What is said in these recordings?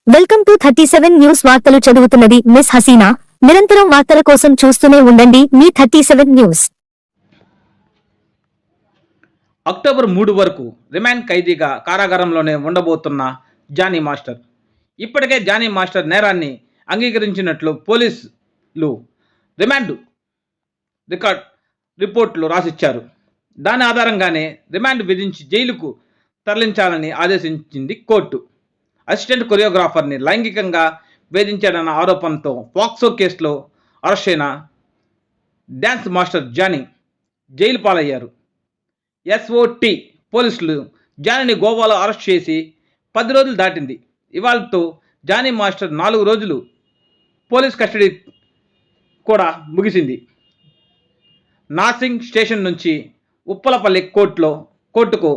Welcome to 37 news వార్తలు చదువుతున్నది miss Hasina. నిరంతరం వార్తల కోసం చూస్తూనే ఉండండి మీ 37 న్యూస్. అక్టోబర్ 3 వరకు రిమాండ్ ఖైదీగా కారాగారంలోనే ఉండబోతున్న జానీ మాస్టర్. ఇప్పటికే జానీ మాస్టర్ నేరాన్ని అంగీకరించినట్లు పోలీసులు రిమాండ్ రిపోర్టులు రాసిచ్చారు. దాని ఆధారంగానే రిమాండ్ విధించి జైలుకు తరలించాలని ఆదేశించింది కోర్టు. అసిస్టెంట్ కొరియోగ్రాఫర్ని లైంగికంగా వేధించాడన్న ఆరోపణతో పాక్సో కేసులో అరెస్ట్ అయిన డ్యాన్స్ మాస్టర్ జానీ జైలు పాలయ్యారు. ఎస్ఓటి పోలీసులు జానీని గోవాలో అరెస్ట్ చేసి 10 రోజులు దాటింది. ఇవాళతో జానీ మాస్టర్ 4 రోజులు పోలీస్ కస్టడీ కూడా ముగిసింది. నాసింగ్ స్టేషన్ నుంచి ఉప్పలపల్లి కోర్టుకు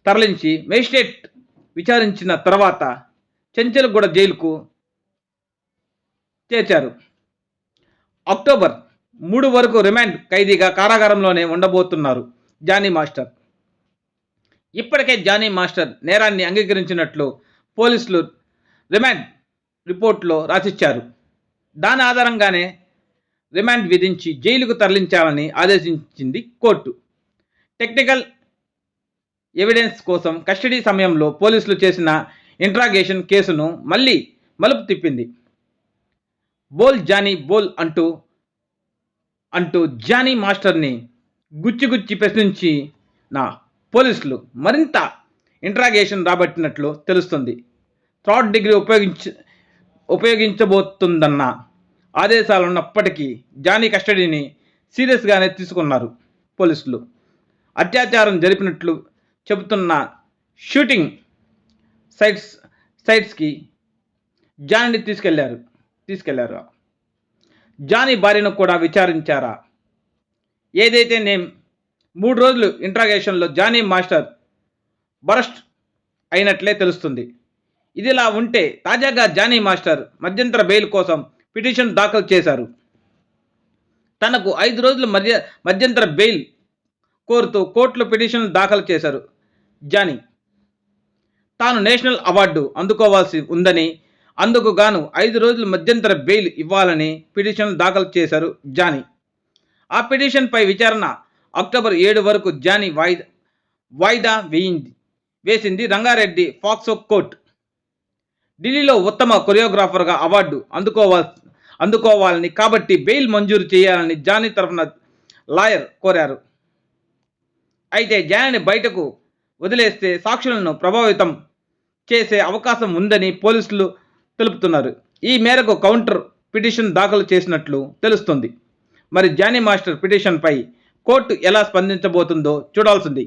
తరలించి మేజిస్ట్రేట్ విచారించిన తర్వాత చెంచల్గూడ జైలుకు చేర్చారు. అక్టోబర్ 3 వరకు రిమాండ్ ఖైదీగా కారాగారంలోనే ఉండబోతున్నారు జానీ మాస్టర్. ఇప్పటికే జానీ మాస్టర్ నేరాన్ని అంగీకరించినట్లు పోలీసులు రిమాండ్ రిపోర్టులో రాసిచ్చారు. దాని ఆధారంగానే రిమాండ్ విధించి జైలుకు తరలించాలని ఆదేశించింది కోర్టు. టెక్నికల్ ఎవిడెన్స్ కోసం కస్టడీ సమయంలో పోలీసులు చేసిన ఇంట్రాగేషన్ కేసును మళ్ళీ మలుపు తిప్పింది. బోల్ జానీ బోల్ అంటూ జానీ మాస్టర్ని గుచ్చి ప్రశ్నించిన పోలీసులు మరింత ఇంట్రాగేషన్ రాబట్టినట్లు తెలుస్తుంది. థర్డ్ డిగ్రీ ఉపయోగించబోతుందన్న ఆదేశాలున్నప్పటికీ జానీ కస్టడీని సీరియస్గానే తీసుకున్నారు పోలీసులు. అత్యాచారం జరిపినట్లు చెబుతున్న షూటింగ్ సైట్స్కి జానీని తీసుకెళ్లారు. జానీ భార్యను కూడా విచారించారా? ఏదైతే 3 రోజులు ఇంట్రాగేషన్లో జానీ మాస్టర్ బరస్ట్ అయినట్లే తెలుస్తుంది. ఇదిలా ఉంటే తాజాగా జానీ మాస్టర్ మధ్యంతర బెయిల్ కోసం పిటిషన్ దాఖలు చేశారు. తనకు 5 రోజులు మధ్యంతర బెయిల్ కోరుతూ కోర్టులో పిటిషన్ దాఖలు చేశారు జానీ. తాను నేషనల్ అవార్డు అందుకోవాల్సి ఉందని, అందుకు గాను 5 రోజులు మధ్యంతర బెయిల్ ఇవ్వాలని పిటిషన్ దాఖలు చేశారు జానీ. ఆ పిటిషన్పై విచారణ అక్టోబర్ 7 వరకు జానీ వాయిదా వేసింది రంగారెడ్డి పాక్సో కోర్టు. ఢిల్లీలో ఉత్తమ కొరియోగ్రాఫర్గా అవార్డు అందుకోవాలని కాబట్టి బెయిల్ మంజూరు చేయాలని జానీ తరఫున లాయర్ కోరారు. అయితే జానీని బయటకు వదిలేస్తే సాక్షులను ప్రభావితం చేసే అవకాశం ఉందని పోలీసులు తెలుపుతున్నారు. ఈ మేరకు కౌంటర్ పిటిషన్ దాఖలు చేసినట్లు తెలుస్తుంది. మరి జానీ మాస్టర్ పిటిషన్పై కోర్టు ఎలా స్పందించబోతుందో చూడాల్సింది.